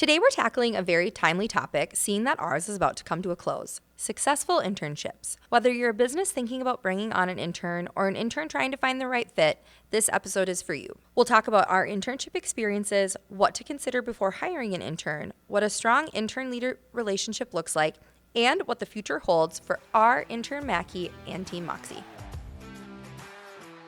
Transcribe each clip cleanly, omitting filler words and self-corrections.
Today we're tackling a very timely topic, seeing that ours is about to come to a close. Successful internships. Whether you're a business thinking about bringing on an intern or an intern trying to find the right fit, this episode is for you. We'll talk about our internship experiences, what to consider before hiring an intern, what a strong intern-leader relationship looks like, and what the future holds for our intern Mackie and Team Moxie.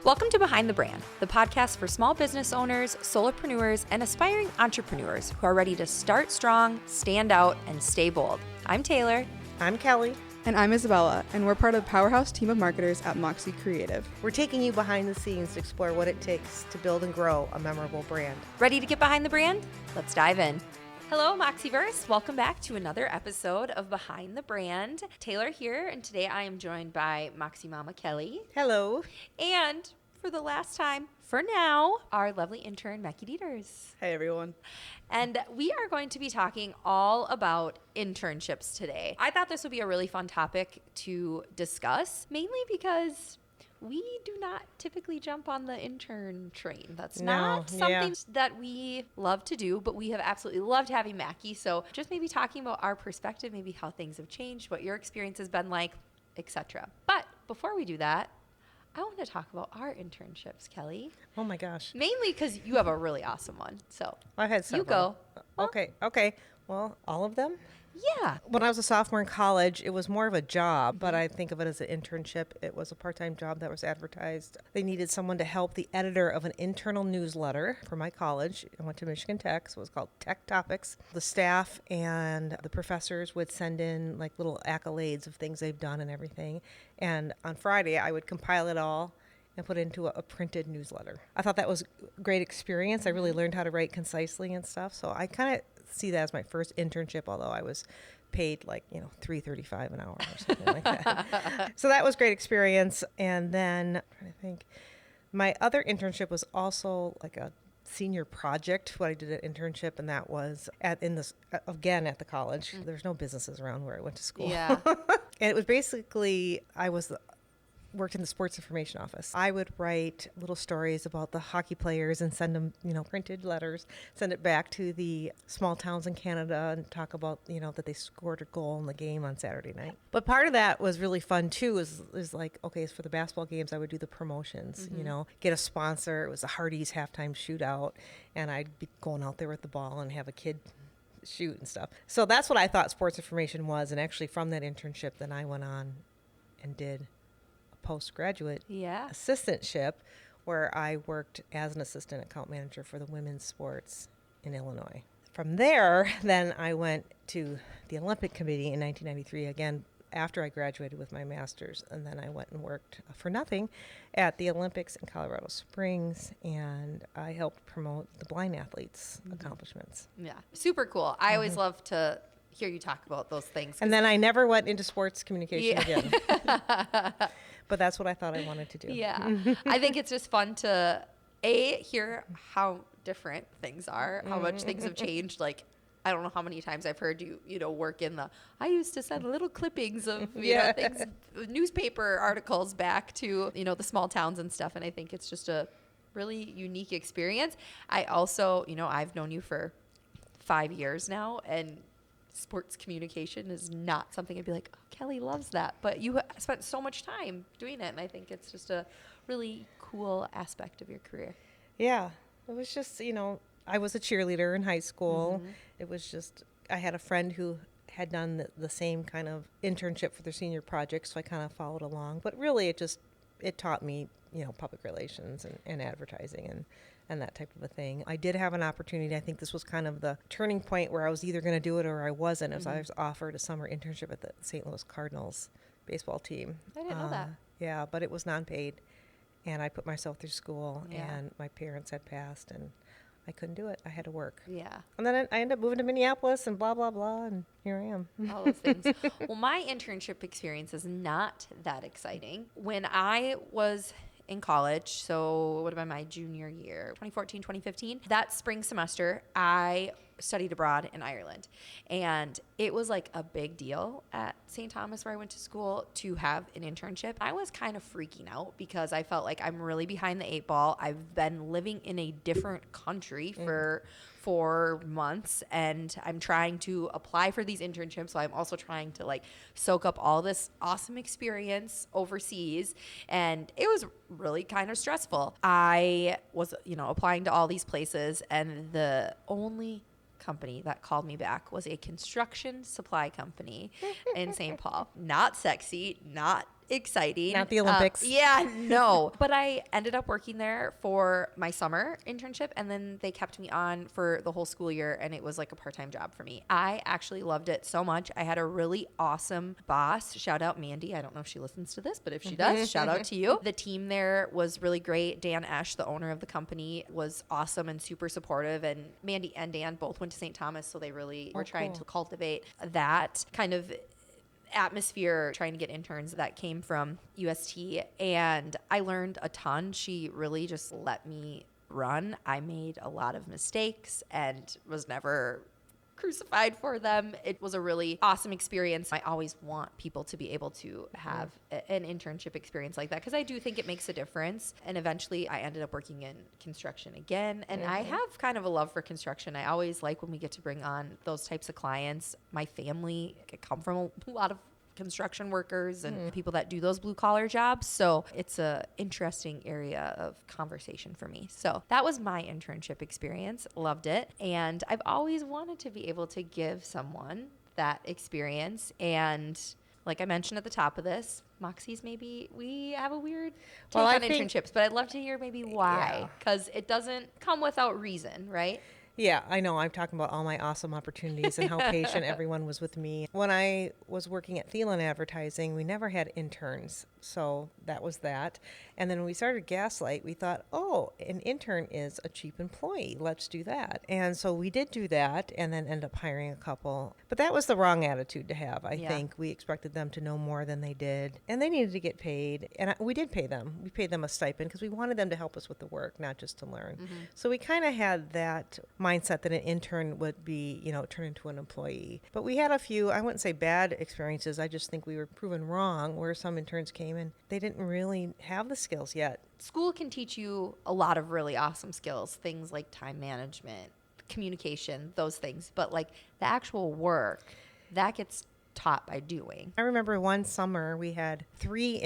Welcome to Behind the Brand, the podcast for small business owners, solopreneurs, and aspiring entrepreneurs who are ready to start strong, stand out, and stay bold. I'm Taylor. I'm Kelly. And I'm Isabella, and we're part of the powerhouse team of marketers at Moxie Creative. We're taking you behind the scenes to explore what it takes to build and grow a memorable brand. Ready to get behind the brand? Let's dive in. Hello, Moxieverse. Welcome back to another episode of Behind the Brand. Taylor here, and today I am joined by Moxie Mama Kelly. Hello. And for the last time, for now, our lovely intern, Mackie Dieters. Hey, everyone. And we are going to be talking all about internships today. I thought this would be a really fun topic to discuss, mainly because we do not typically jump on the intern train. That's not something that we love to do, but we have absolutely loved having Mackie. So just maybe talking about our perspective, maybe how things have changed, what your experience has been like, etc. But before we do that, I want to talk about our internships, Kelly. Oh my gosh. Mainly because you have a really awesome one. So I had several. You go. Okay. Well, all of them? Yeah. When I was a sophomore in college, it was more of a job, but I think of it as an internship. It was a part-time job that was advertised. They needed someone to help the editor of an internal newsletter for my college. I went to Michigan Tech, so it was called Tech Topics. The staff and the professors would send in like little accolades of things they've done and everything. And on Friday, I would compile it all and put it into a printed newsletter. I thought that was a great experience. I really learned how to write concisely and stuff. So I kind of see that as my first internship, although I was paid like, $3.35 an hour or something like that. So that was great experience. And then I'm trying to think, my other internship was also like a senior project, what I did an internship, and that was at the college. There's no businesses around where I went to school. Yeah. And it was basically, worked in the sports information office. I would write little stories about the hockey players and send them, printed letters, send it back to the small towns in Canada and talk about, that they scored a goal in the game on Saturday night. But part of that was really fun too, is like, okay, for the basketball games, I would do the promotions, get a sponsor. It was a Hardee's halftime shootout, and I'd be going out there with the ball and have a kid shoot and stuff. So that's what I thought sports information was. And actually from that internship, then I went on and did postgraduate assistantship where I worked as an assistant account manager for the women's sports in Illinois. From there, then I went to the Olympic Committee in 1993, again, after I graduated with my master's. And then I went and worked for nothing at the Olympics in Colorado Springs, and I helped promote the blind athletes' accomplishments. Yeah. Super cool. I always love to hear you talk about those things. And then I never went into sports communication again. But that's what I thought I wanted to do. Yeah. I think it's just fun to, hear how different things are, how much things have changed. Like, I don't know how many times I've heard you, work in I used to send little clippings of, things, newspaper articles back to, the small towns and stuff. And I think it's just a really unique experience. I also, I've known you for 5 years now, and sports communication is not something I'd be like, oh, Kelly loves that. But you spent so much time doing it, and I think it's just a really cool aspect of your career. Yeah. It was just, I was a cheerleader in high school. It was just, I had a friend who had done the same kind of internship for their senior project, so I kind of followed along. But really, it taught me, public relations and advertising and that type of a thing. I did have an opportunity. I think this was kind of the turning point where I was either going to do it or I wasn't. As I was offered a summer internship at the St. Louis Cardinals baseball team. I didn't know that. Yeah, but it was non-paid. And I put myself through school, and my parents had passed, and I couldn't do it. I had to work. Yeah. And then I ended up moving to Minneapolis and blah, blah, blah, and here I am. All those things. Well, my internship experience is not that exciting. When I was in college, so what about my junior year, 2014, 2015, that spring semester, I studied abroad in Ireland. And it was like a big deal at St. Thomas where I went to school to have an internship. I was kind of freaking out because I felt like I'm really behind the 8 ball. I've been living in a different country for 4 months, and I'm trying to apply for these internships. So I'm also trying to like soak up all this awesome experience overseas. And it was really kind of stressful. I was, applying to all these places, and the only company that called me back was a construction supply company in St. Paul. Not sexy, not exciting. Not the Olympics. Yeah, no. But I ended up working there for my summer internship, and then they kept me on for the whole school year, and it was like a part-time job for me. I actually loved it so much. I had a really awesome boss. Shout out Mandy. I don't know if she listens to this, but if she does, shout out to you. The team there was really great. Dan Esch, the owner of the company, was awesome and super supportive, and Mandy and Dan both went to St. Thomas, so they really were trying to cultivate that kind of atmosphere, trying to get interns that came from UST. And I learned a ton. She really just let me run. I made a lot of mistakes and was never crucified for them. It was a really awesome experience. I always want people to be able to have an internship experience like that, because I do think it makes a difference. And eventually I ended up working in construction again. And I have kind of a love for construction. I always like when we get to bring on those types of clients. My family come from a lot of construction workers and people that do those blue collar jobs. So it's a interesting area of conversation for me. So that was my internship experience. Loved it. And I've always wanted to be able to give someone that experience. And like I mentioned at the top of this, Moxie's, maybe we have a weird take on internships, but I'd love to hear maybe why, because it doesn't come without reason, right? Yeah, I know. I'm talking about all my awesome opportunities and how patient everyone was with me. When I was working at Thielen Advertising, we never had interns. So that was that. And then when we started Gaslight, we thought, oh, an intern is a cheap employee. Let's do that. And so we did do that and then ended up hiring a couple. But that was the wrong attitude to have, I think. We expected them to know more than they did. And they needed to get paid. And we did pay them. We paid them a stipend because we wanted them to help us with the work, not just to learn. So we kind of had that mindset that an intern would be, turn into an employee. But we had a few, I wouldn't say bad experiences. I just think we were proven wrong where some interns came and they didn't really have the skills yet. School can teach you a lot of really awesome skills, things like time management, communication, those things. But like the actual work, that gets taught by doing. I remember one summer we had 3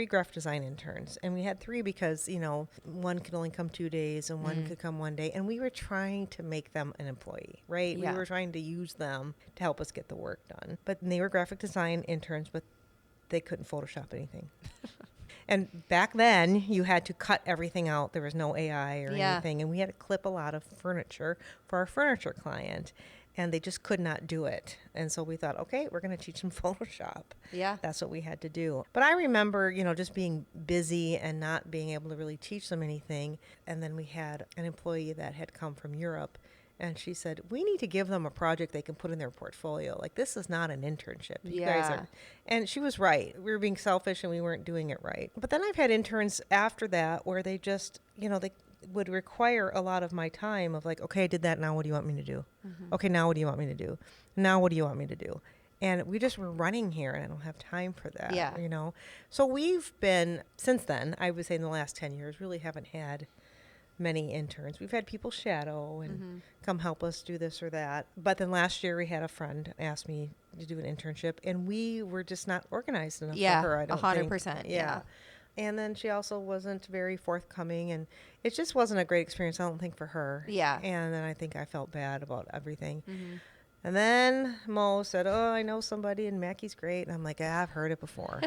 graphic design interns. And we had 3 because, one could only come 2 days and one could come 1 day. And we were trying to make them an employee, right? Yeah. We were trying to use them to help us get the work done. But they were graphic design interns, but they couldn't Photoshop anything. And back then, you had to cut everything out. There was no AI or anything. And we had to clip a lot of furniture for our furniture client. And they just could not do it. And so we thought, okay, we're going to teach them Photoshop. Yeah. That's what we had to do. But I remember, just being busy and not being able to really teach them anything. And then we had an employee that had come from Europe. And she said, we need to give them a project they can put in their portfolio. Like, this is not an internship. You guys are. And she was right. We were being selfish and we weren't doing it right. But then I've had interns after that where they just, they would require a lot of my time of like, okay, I did that. Now what do you want me to do? Okay, now what do you want me to do? Now what do you want me to do? And we just were running here and I don't have time for that, So we've been, since then, I would say in the last 10 years, really haven't had many interns. We've had people shadow and come help us do this or that. But then last year we had a friend ask me to do an internship and we were just not organized enough for her, I don't 100%. think. Yeah. And then she also wasn't very forthcoming and it just wasn't a great experience, I don't think, for her. Yeah. And then I think I felt bad about everything. And then Mo said, oh, I know somebody and Mackie's great. And I'm like, I've heard it before.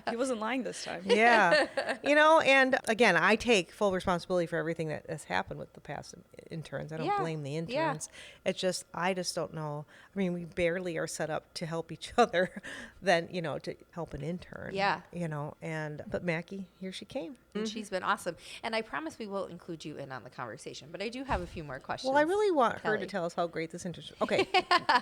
He wasn't lying this time. Yeah. And again, I take full responsibility for everything that has happened with the past interns. I don't blame the interns. It's just, I just don't know. I mean, we barely are set up to help each other than, to help an intern. Yeah. But Mackie, here she came. And she's been awesome. And I promise we will include you in on the conversation. But I do have a few more questions. Well, I really want her to Kelly. tell us how great this internship. Okay,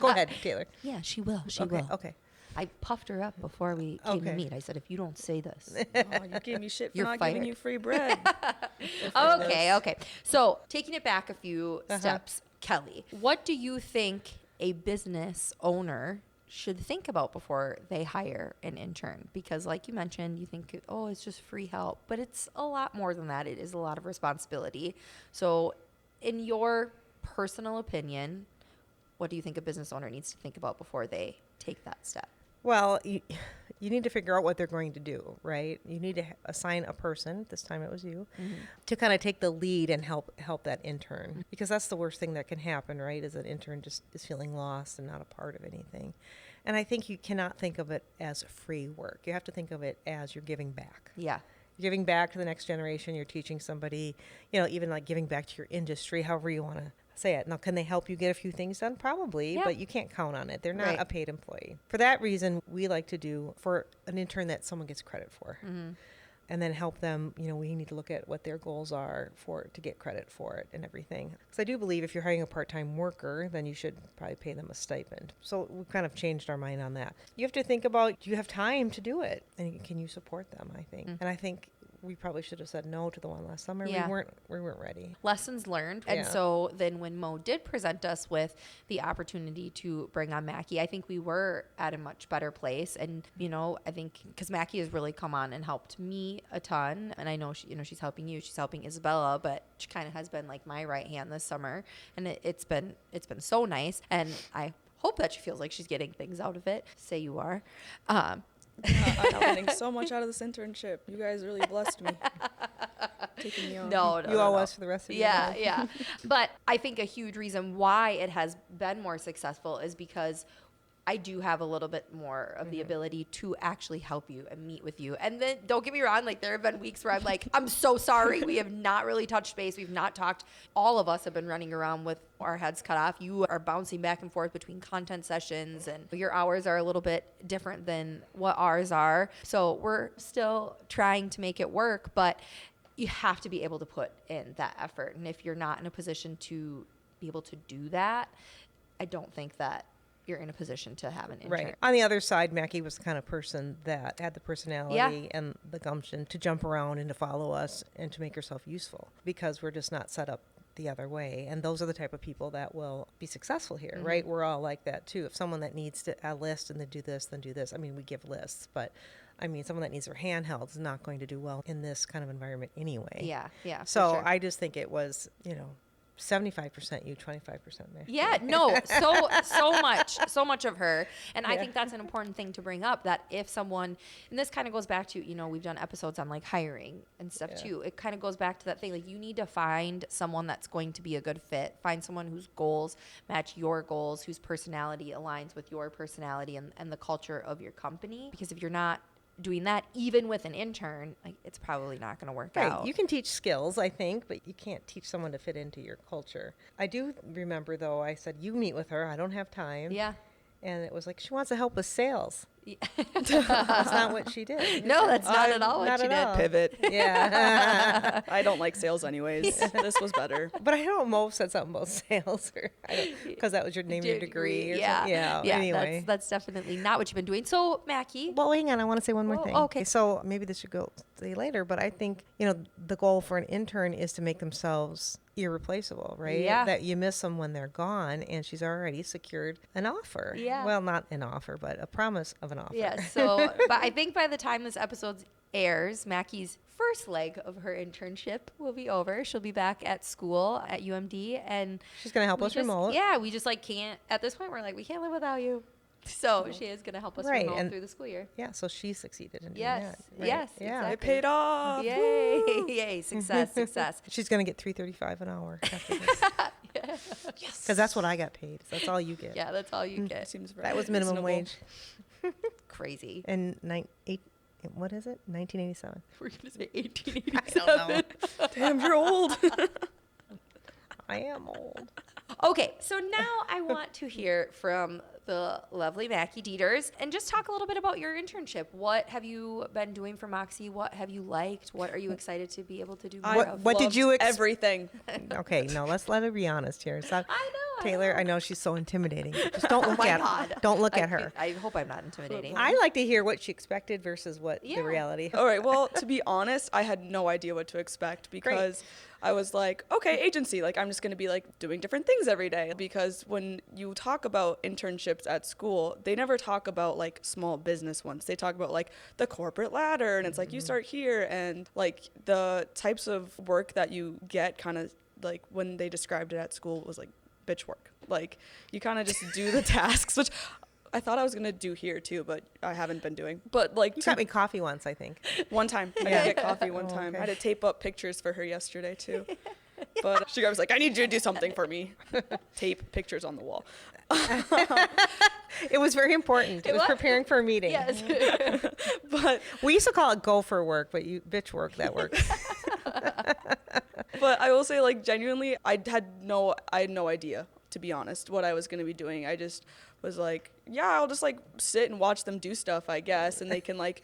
go ahead, Taylor. Yeah, she will. She Okay, will. okay. I puffed her up before we came to meet. I said, if you don't say this. Oh, you gave me shit for You're not fired. giving you free bread. Okay. So taking it back a few steps, Kelly, what do you think a business owner should think about before they hire an intern? Because like you mentioned, you think, oh, it's just free help, but it's a lot more than that. It is a lot of responsibility. So in your personal opinion, what do you think a business owner needs to think about before they take that step? Well, you need to figure out what they're going to do, right? You need to assign a person, this time it was you, to kind of take the lead and help that intern. Because that's the worst thing that can happen, right? Is an intern just is feeling lost and not a part of anything. And I think you cannot think of it as free work. You have to think of it as you're giving back. Yeah. You're giving back to the next generation. You're teaching somebody, even like giving back to your industry, however you want to say it. Now, can they help you get a few things done? Probably, but you can't count on it. They're not a paid employee. For that reason, we like to do for an intern that someone gets credit for. And then help them, we need to look at what their goals are to get credit for it and everything. Because I do believe if you're hiring a part-time worker, then you should probably pay them a stipend. So we've kind of changed our mind on that. You have to think about, do you have time to do it? And can you support them, I think. And I think we probably should have said no to the one last summer. Yeah. We weren't ready. Lessons learned. And so then when Mo did present us with the opportunity to bring on Mackie, I think we were at a much better place. And, I think because Mackie has really come on and helped me a ton. And I know, she's helping you, she's helping Isabella, but she kind of has been like my right hand this summer. And it's been so nice. And I hope that she feels like she's getting things out of it. Say you are. I'm getting so much out of this internship. You guys really blessed me. Taking me on. No, you all was for the rest of your life. Yeah. But I think a huge reason why it has been more successful is because I do have a little bit more of the ability to actually help you and meet with you. And then don't get me wrong, like there have been weeks where I'm like, I'm so sorry. We have not really touched base. We've not talked. All of us have been running around with our heads cut off. You are bouncing back and forth between content sessions and your hours are a little bit different than what ours are. So we're still trying to make it work, but you have to be able to put in that effort. And if you're not in a position to be able to do that, I don't think that you're in a position to have an intern. Right. On the other side, Mackie was the kind of person that had the personality and the gumption to jump around and to follow us and to make herself useful because we're just not set up the other way. And those are the type of people that will be successful here, right? We're all like that too. If someone that needs a list and then do this, then do this. I mean, we give lists, but someone that needs their handheld is not going to do well in this kind of environment anyway. Yeah. So sure. I just think it was, 75% you, 25% me. Yeah, no, so much of her. And I think that's an important thing to bring up, that if someone, and this kind of goes back to, we've done episodes on like hiring and stuff too. It kind of goes back to that thing, like you need to find someone that's going to be a good fit. Find someone whose goals match your goals, whose personality aligns with your personality and the culture of your company. Because if you're not doing that, even with an intern, like it's probably not going to work out. You can teach skills, I think, but you can't teach someone to fit into your culture. I do remember, though, I said, you meet with her. I don't have time. Yeah. And it was like, she wants to help with sales. That's not what she did. No, that's not at all what she did. Pivot. Yeah. I don't like sales anyways. This was better. But I know Mo said something about sales, because that was your name, your degree. Or something. Yeah. Anyway. That's definitely not what you've been doing. So, Mackie. Well, hang on. I want to say one more thing. Okay. So maybe this should go say later, but I think, the goal for an intern is to make themselves irreplaceable, right? Yeah. That you miss them when they're gone, and she's already secured an offer. Yeah. Well, not an offer, but a promise of an offer. Yeah. So, but I think by the time this episode airs, Mackie's first leg of her internship will be over. She'll be back at school at UMD, and she's going to help us remote. Yeah, we just can't, at this point, we're like, we can't live without you. So she is going to help us remote and through the school year. Yeah, so she successed in doing yes, that. Right? Yes, yeah. exactly. It paid off. Yay, yay, success. She's going to get $3.35 an hour after this. Yes. Because that's what I got paid. So that's all you get. Yeah, that's all you get. Seems very that was minimum wage. Crazy. And what is it? 1987. We're going to say 1887. I don't know. Damn, you're old. I am old. Okay, so now I want to hear from the lovely Mackie Dieters and just talk a little bit about your internship. What have you been doing for Moxie? What have you liked? What are you excited to be able to do more of? What did you everything. Okay, no, let's let her be honest here. So, I know. Taylor, I know she's so intimidating. Just don't look at her. Don't look at her. I hope I'm not intimidating. I like to hear what she expected versus what Yeah. the reality. All right. Well, to be honest, I had no idea what to expect because I was like, okay, agency. Like, I'm just going to be like doing different things every day. Because when you talk about internships at school, they never talk about like small business ones. They talk about like the corporate ladder, and it's like you start here, and like the types of work that you get kind of like when they described it at school was like bitch work. Like, you kind of just do the tasks, which I thought I was going to do here too, but I haven't been doing. But like, You got me coffee once, I think. one time. I did get coffee one time. okay. I had to tape up pictures for her yesterday too. But she was like, I need you to do something for me. Tape pictures on the wall. It was very important. It was was? preparing for a meeting. Yes. But We used to call it gopher work, but you bitch work, that works. but I will say, like, genuinely, I had no idea, to be honest, what I was going to be doing. I just was like, yeah, I'll just like sit and watch them do stuff, I guess, and they can like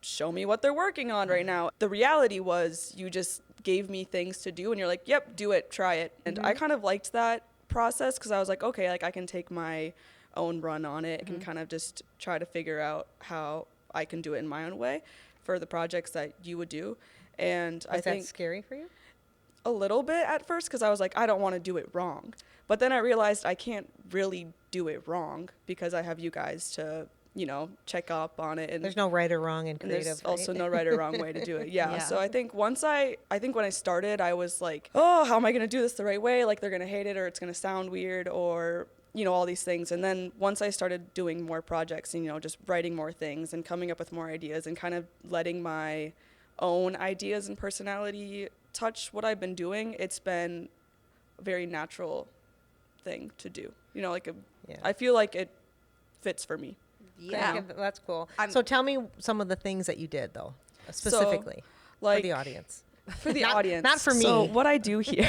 show me what they're working on right now. The reality was you just gave me things to do and you're like, yep, do it, try it. And I kind of liked that process because I was like, okay, like I can take my own run on it. I can kind of just try to figure out how I can do it in my own way for the projects that you would do. And I Was think that scary for you? a little bit at first because I was like, I don't want to do it wrong. But then I realized I can't really do it wrong because I have you guys to, you know, check up on it. And There's no right or wrong in and creative. there's right? also no right or wrong way to do it. Yeah. Yeah. So I think when I started, I was like, oh, how am I going to do this the right way? Like, they're going to hate it or it's going to sound weird or, you know, all these things. And then once I started doing more projects and, you know, just writing more things and coming up with more ideas and kind of letting my own ideas and personality touch what I've been doing, it's been a very natural thing to do. You know, like I feel like it fits for me. Yeah. Okay, that's cool. I'm- So tell me some of the things that you did, though, specifically for Like the audience. for the Not- audience. not for me. So what I do here,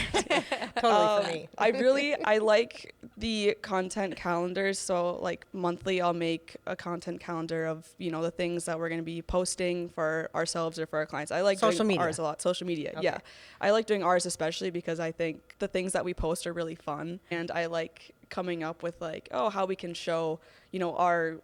Totally for me. I like the content calendars. So like monthly, I'll make a content calendar of, you know, the things that we're going to be posting for ourselves or for our clients. I like Social doing media. ours a lot. Social media. Okay. Yeah. I like doing ours especially because I think the things that we post are really fun. And I like coming up with like, oh, how we can show, you know, our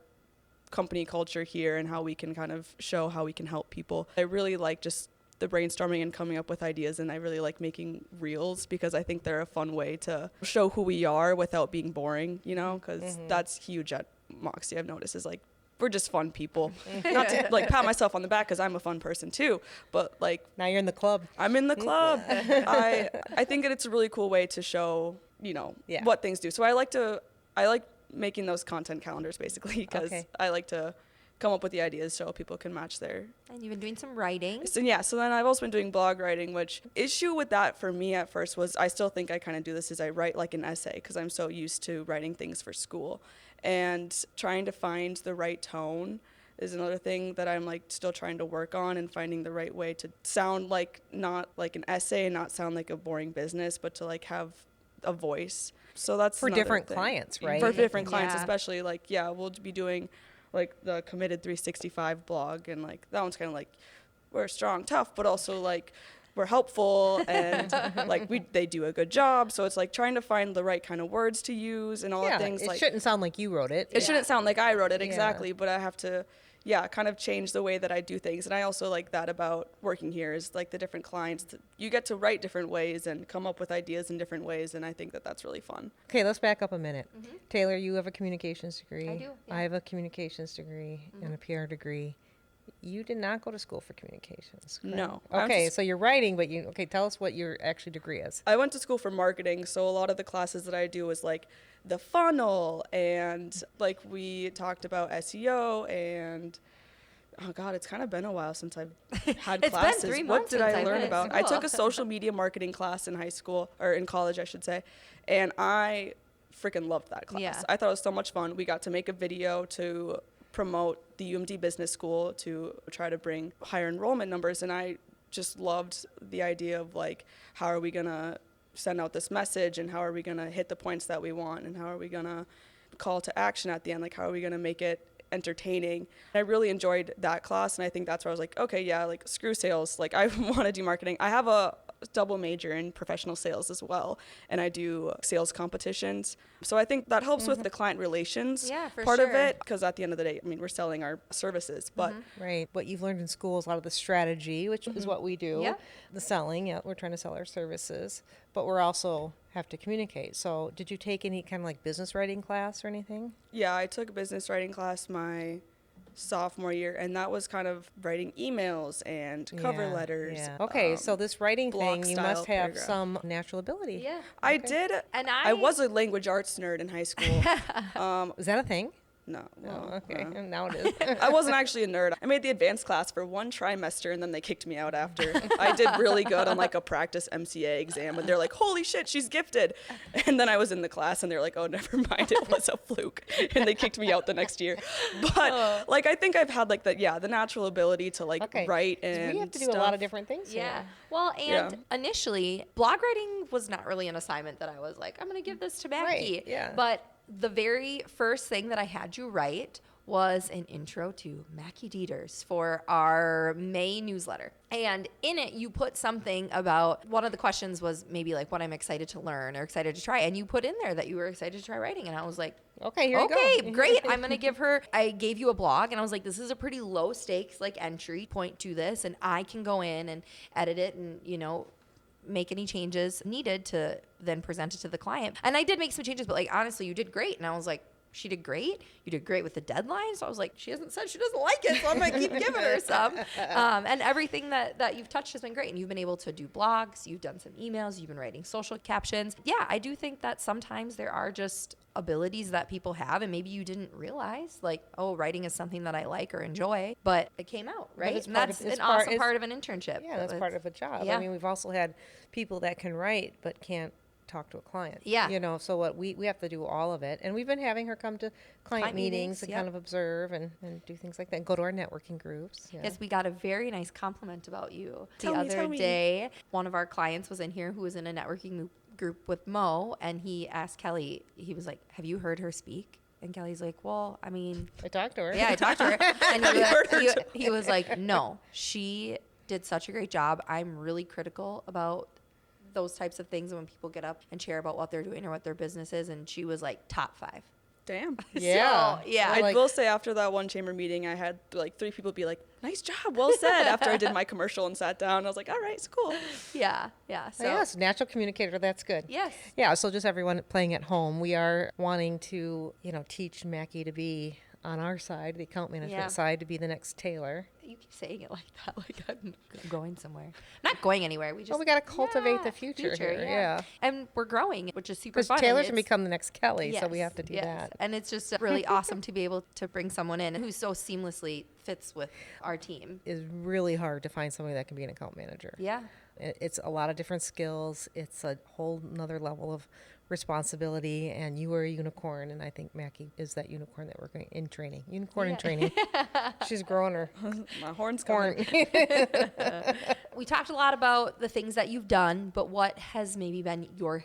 company culture here and how we can kind of show how we can help people. I really like just the brainstorming and coming up with ideas, and I really like making reels because I think they're a fun way to show who we are without being boring, you know, because that's huge at Moxie. I've noticed is like we're just fun people. Not to like pat myself on the back because I'm a fun person too, but like Now you're in the club. I'm in the club. I think that it's a really cool way to show, you know, Yeah. what things do. So I like making those content calendars basically because Okay. I like to come up with the ideas so people can match their. And you've been doing some writing. So yeah, so then I've also been doing blog writing, which issue with that for me at first was I still think I kind of do this is I write like an essay because I'm so used to writing things for school, and trying to find the right tone is another thing that I'm like still trying to work on, and finding the right way to sound like not like an essay and not sound like a boring business, but to like have a voice. So that's For another different thing. clients, right? For different clients, Yeah. especially like, yeah, we'll be doing like the Committed 365 blog, and like that one's kind of like we're strong, tough, but also like we're helpful and like they do a good job. So it's like trying to find the right kind of words to use and all Yeah, the things it like shouldn't sound like you wrote it. it shouldn't sound like I wrote it Yeah. exactly, but I have to, yeah, kind of change the way that I do things. And I also like that about working here is like the different clients. You get to write different ways and come up with ideas in different ways, and I think that that's really fun. Okay, let's back up a minute. Taylor, you have a communications degree. I do, yeah. I have a communications degree and a PR degree. You did not go to school for communications. correct? No. I went Okay, to so you're writing, but tell us what your actual degree is. I went to school for marketing, so a lot of the classes that I do is like the funnel, and like we talked about SEO, and oh god, it's kind of been a while since I've had It's been classes. 3 What months did since I I've learn been at about? I school. took a social media marketing class in high school, or in college, I should say, and I freaking loved that class. Yeah. I thought it was so much fun. We got to make a video to promote the UMD Business School to try to bring higher enrollment numbers, and I just loved the idea of like, how are we gonna send out this message, and how are we gonna hit the points that we want, and how are we gonna call to action at the end, like how are we going to make it entertaining. I really enjoyed that class, and I think that's where I was like, okay, yeah, like screw sales, like I want to do marketing. I have a double major in professional sales as well, and I do sales competitions, so I think that helps with the client relations part of it, because at the end of the day, I mean, we're selling our services, but Right. What you've learned in school is a lot of the strategy, which is what we do. The selling, we're trying to sell our services, but we're also have to communicate. So did you take any kind of like business writing class or anything? yeah, I took a business writing class my sophomore year, and that was kind of writing emails and cover letters. Okay, so this writing thing, you must have paragraph. some natural ability. Yeah. I did, And I was a language arts nerd in high school. Is that a thing? No. Well, Oh, okay. Now it is. I wasn't actually a nerd. I made the advanced class for one trimester, and then they kicked me out after. I did really good on like a practice MCA exam, and they're like, holy shit, she's gifted. And then I was in the class, and they're like, oh, never mind, it was a fluke. And they kicked me out the next year. But like, I think I've had like the natural ability to like write and we have to do stuff. a lot of different things Yeah. here. Well, and initially, blog writing was not really an assignment that I was like, I'm going to give this to Mackie. Right, yeah. But the very first thing that I had you write was an intro to Mackie Dieters for our May newsletter. And in it, you put something about, one of the questions was maybe like what I'm excited to learn or excited to try. And you put in there that you were excited to try writing. And I was like, Okay, here you go. okay, great. I'm going to give her, I gave you a blog and I was like, this is a pretty low stakes like entry point to this. And I can go in and edit it and, you know, make any changes needed to then present it to the client. And I did make some changes, but like, honestly, you did great. And I was like, she did great. You did great with the deadline. So I was like, she hasn't said she doesn't like it, so I'm going to keep giving her some. And everything that you've touched has been great. And you've been able to do blogs. You've done some emails. You've been writing social captions. Yeah, I do think that sometimes there are just abilities that people have, and maybe you didn't realize, like, oh, writing is something that I like or enjoy, but it came out, right? And that's an awesome part of an internship. Yeah, that's part of a job. Yeah. I mean, we've also had people that can write but can't talk to a client. Yeah. You know, so what we have to do all of it. And we've been having her come to client meetings and kind of observe and do things like that. And go to our networking groups. Yeah. Yes, we got a very nice compliment about you Tell the other me. day. One of our clients was in here who was in a networking group with Mo, and he asked Kelly, he was like, have you heard her speak? And Kelly's like, well, I mean, I talked to her. yeah, I talked to her. And he was like, no, she did such a great job. I'm really critical about those types of things when people get up and share about what they're doing or what their business is. And she was like top 5. Damn. Yeah. So, yeah. I will say after that one chamber meeting, I had like 3 people be like, nice job, well said, after I did my commercial and sat down. I was like, all right, it's cool. Yeah. Yeah. So, yes, natural communicator. That's good. yes. Yeah. So just everyone playing at home, we are wanting to, teach Mackie to be on our side, the account management side, to be the next Taylor. You keep saying it like that, like I'm going somewhere. Not going anywhere. We just We got to cultivate the future here. Yeah. And we're growing, which is super Because fun. Taylor and can it's- become the next Kelly, so we Yes, have to do yes. that. And it's just really awesome to be able to bring someone in who so seamlessly fits with our team. It's really hard to find somebody that can be an account manager. Yeah. It's a lot of different skills. It's a whole nother level of responsibility, and you are a unicorn, and I think Mackie is that unicorn that we're going in training. Unicorn in training. She's growing her My horn's coming. horn. We talked a lot about the things that you've done, but what has maybe been your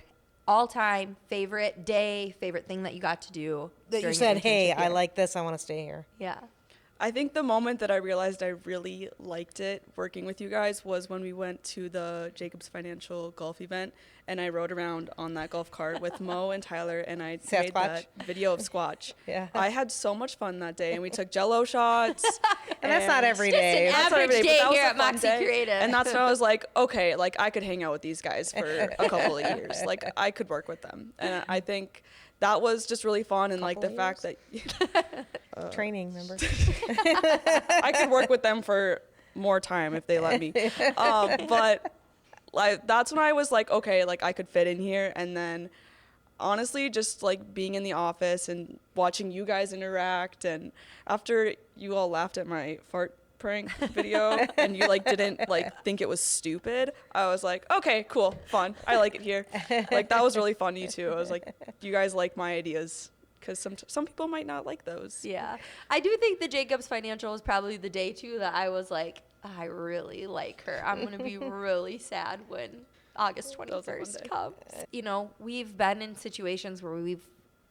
all-time favorite day, favorite thing that you got to do? That you during said, your hey, internship I year? like this. I want to stay here. Yeah. I think the moment that I realized I really liked it working with you guys was when we went to the Jacobs Financial golf event, and I rode around on that golf cart with Mo and Tyler, and I made that video of Squatch. Yeah. I had so much fun that day, and we took Jello shots. And that's not every Just day. an That's not average every day but that was here a at fun Moxie day. Creative. And that's when I was like, okay, like I could hang out with these guys for a couple of years. Like I could work with them. And I think that was just really fun. And like the Couple fact that Training, remember? I could work with them for more time if they let me. But like that's when I was like, okay, like I could fit in here. And then honestly, just like being in the office and watching you guys interact, and after you all laughed at my fart prank video and you like didn't like think it was stupid, I was like, okay, cool, fun, I like it here. Like that was really funny too. I was like, you guys like my ideas, because some people might not like those. Yeah. I do think the Jacobs Financial was probably the day, too, that I was like, I really like her. I'm going to be really sad when August was a fun 21st day. comes. You know, we've been in situations where we've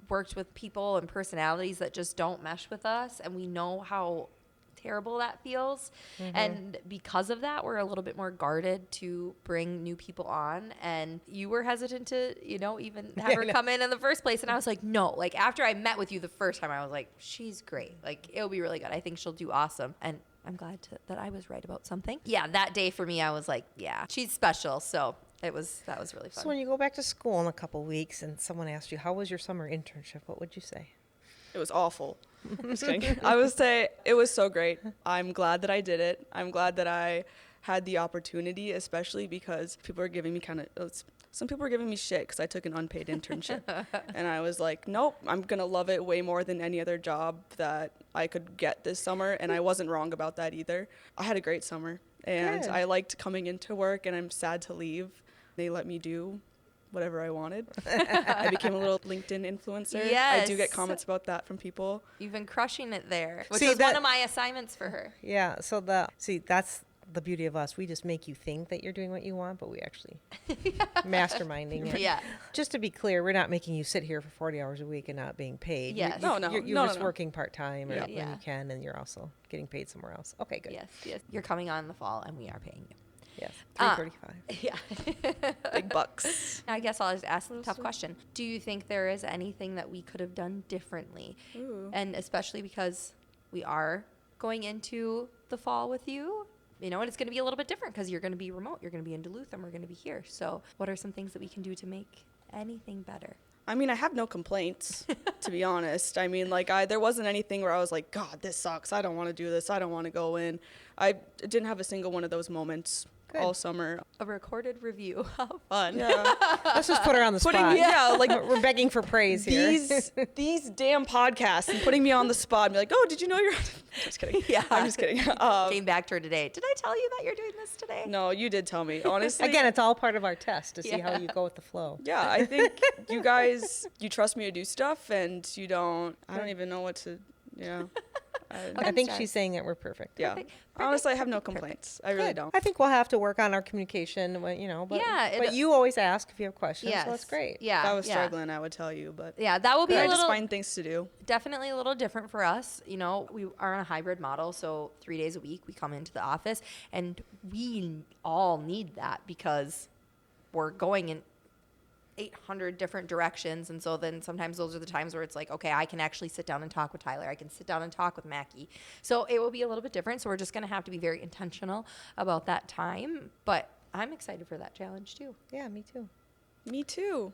worked with people and personalities that just don't mesh with us, and we know how terrible that feels. And because of that, we're a little bit more guarded to bring new people on. And you were hesitant to, even have her come in the first place. And I was like, no, like after I met with you the first time, I was like, she's great. Like it'll be really good. I think she'll do awesome. And I'm glad that I was right about something. Yeah, that day for me, I was like, yeah, she's special. So that was really fun. So when you go back to school in a couple weeks and someone asked you, how was your summer internship? What would you say? It was awful. Just kidding. I would say it was so great. I'm glad that I did it. I'm glad that I had the opportunity, especially because people are giving me some people are giving me shit because I took an unpaid internship. And I was like, nope, I'm going to love it way more than any other job that I could get this summer. And I wasn't wrong about that either. I had a great summer. And Good. I liked coming into work, and I'm sad to leave. They let me do whatever I wanted. I became a little LinkedIn influencer. Yes. I do get comments about that from people. You've been crushing it there, which See, was one of my assignments for her. Yeah. So that's the beauty of us. We just make you think that you're doing what you want, but we actually masterminding it. Yeah. Just to be clear, we're not making you sit here for 40 hours a week and not being paid. Yes. You're No. just working part-time Yeah. when you can, and you're also getting paid somewhere else. Okay, good. Yes. You're coming on in the fall, and we are paying you. Yes. $3.35. Yeah. Big bucks. I guess I'll just ask the tough question. Do you think there is anything that we could have done differently? Ooh. And especially because we are going into the fall with you, and it's going to be a little bit different because you're going to be remote. You're going to be in Duluth, and we're going to be here. So what are some things that we can do to make anything better? I mean, I have no complaints, to be honest. I mean, there wasn't anything where I was like, God, this sucks. I don't want to do this. I don't want to go in. I didn't have a single one of those moments. Good. All summer. A recorded review. How fun. Yeah. Let's just put her on the spot. We're begging for praise here. These damn podcasts and putting me on the spot and be like, oh, did you know you're just kidding. Yeah. I'm just kidding. Came back to her today. Did I tell you that you're doing this today? No, you did tell me. Honestly. Again, it's all part of our test to see how you go with the flow. Yeah, I think you guys, you trust me to do stuff, and I don't even know what to, I think she's saying that we're perfect. Yeah. Perfect. Honestly, I have no complaints. I really Good. don't. I think we'll have to work on our communication, but Yeah, you always ask if you have questions, Yes. so that's great. Yeah. If I was yeah. struggling, I would tell you, but Yeah, that will be I a just little find things to do. definitely a little different for us. We are on a hybrid model, so 3 days a week we come into the office, and we all need that because we're going in 800 different directions. And so then sometimes those are the times where it's like, okay, I can actually sit down and talk with Tyler. I can sit down and talk with Mackie. So it will be a little bit different. So we're just going to have to be very intentional about that time. But I'm excited for that challenge too. Yeah, me too. Me too.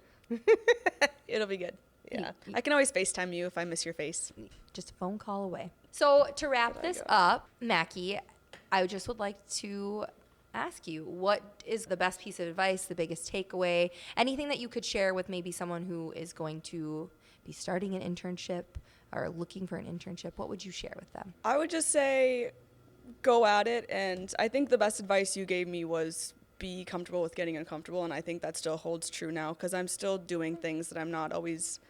It'll be good. Yeah. I can always FaceTime you if I miss your face. Just a phone call away. So to wrap this up, Mackie, I just would like to ask you, what is the best piece of advice, the biggest takeaway, anything that you could share with maybe someone who is going to be starting an internship or looking for an internship? What would you share with them? I would just say go at it, and I think the best advice you gave me was be comfortable with getting uncomfortable, and I think that still holds true now because I'm still doing things that I'm not always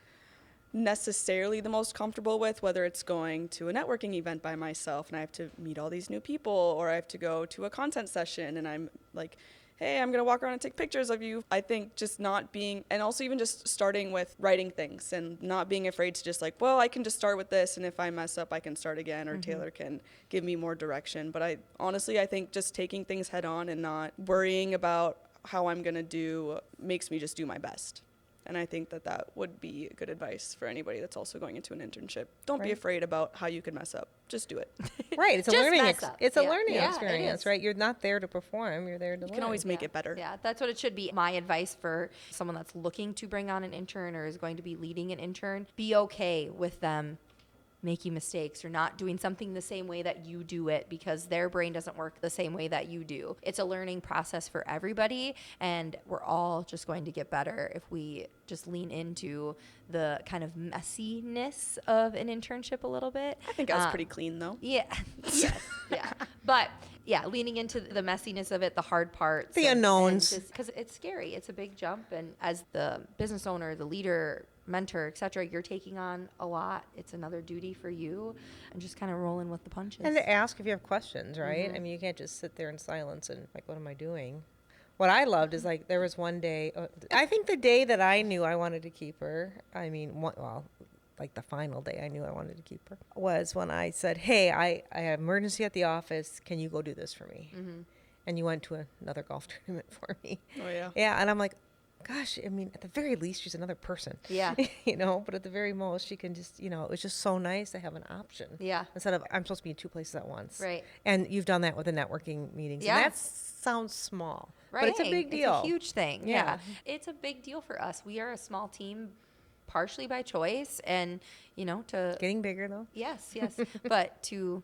necessarily the most comfortable with, whether it's going to a networking event by myself and I have to meet all these new people, or I have to go to a content session and I'm like, hey, I'm going to walk around and take pictures of you. I think just not being, and also even just starting with writing things and not being afraid to just like, well, I can just start with this, and if I mess up, I can start again, or Taylor can give me more direction. But I think just taking things head on and not worrying about how I'm going to do makes me just do my best. And I think that would be good advice for anybody that's also going into an internship. Don't be afraid about how you can mess up. Just do it. Right. It's a Just learning mess up. it's a Yeah. learning Yeah, it experience, is. right? You're not there to perform, you're there to learn. You can always make it better. Yeah, that's what it should be. My advice for someone that's looking to bring on an intern or is going to be leading an intern, be okay with them making mistakes or not doing something the same way that you do it, because their brain doesn't work the same way that you do. It's a learning process for everybody, and we're all just going to get better if we just lean into the kind of messiness of an internship a little bit. I think I was pretty clean though. Yeah. Yes. Yeah. But yeah, leaning into the messiness of it, the hard parts, The unknowns. because it's scary. It's a big jump, and as the business owner, the leader, mentor, etc., you're taking on a lot. It's another duty for you, and just kind of rolling with the punches. And to ask if you have questions, right? I mean, you can't just sit there in silence and like, what am I doing? What I loved is like there was one day, I think the day that I knew I wanted to keep her, I mean, like the final day I knew I wanted to keep her, was when I said, hey, I have emergency at the office. Can you go do this for me? Mm-hmm. And you went to another golf tournament for me. Oh, yeah. Yeah. And I'm like, gosh, I mean, at the very least, she's another person. Yeah. You know, but at the very most, she can just, you know, it's just so nice to have an option. Yeah. Instead of, I'm supposed to be in 2 places at once. Right. And you've done that with the networking meetings. Yeah. And that sounds small. Right. But it's a big deal. It's a huge thing. Yeah. It's a big deal for us. We are a small team, partially by choice, and, you know, to. Getting bigger, though. Yes. But to,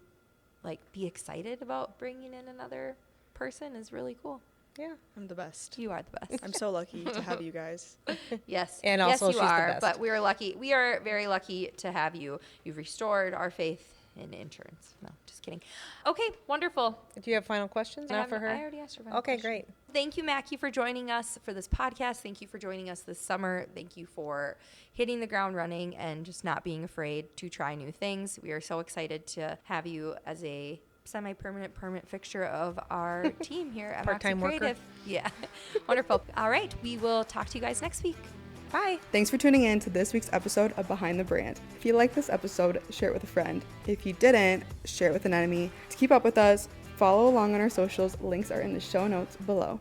like, be excited about bringing in another person is really cool. Yeah. I'm the best. You are the best. I'm so lucky to have you guys. Yes. And also yes, you she's the are. best. But we are lucky. We are very lucky to have you. You've restored our faith in interns. No, just kidding. Okay, wonderful. Do you have final questions now for her? I already asked her. Final Okay, question. great. Thank you, Mackie, for joining us for this podcast. Thank you for joining us this summer. Thank you for hitting the ground running and just not being afraid to try new things. We are so excited to have you as a semi-permanent, permanent fixture of our team here at Part-time Moxie Creative. worker. Yeah. Wonderful. All right. We will talk to you guys next week. Bye. Thanks for tuning in to this week's episode of Behind the Brand. If you liked this episode, share it with a friend. If you didn't, share it with an enemy. To keep up with us, follow along on our socials. Links are in the show notes below.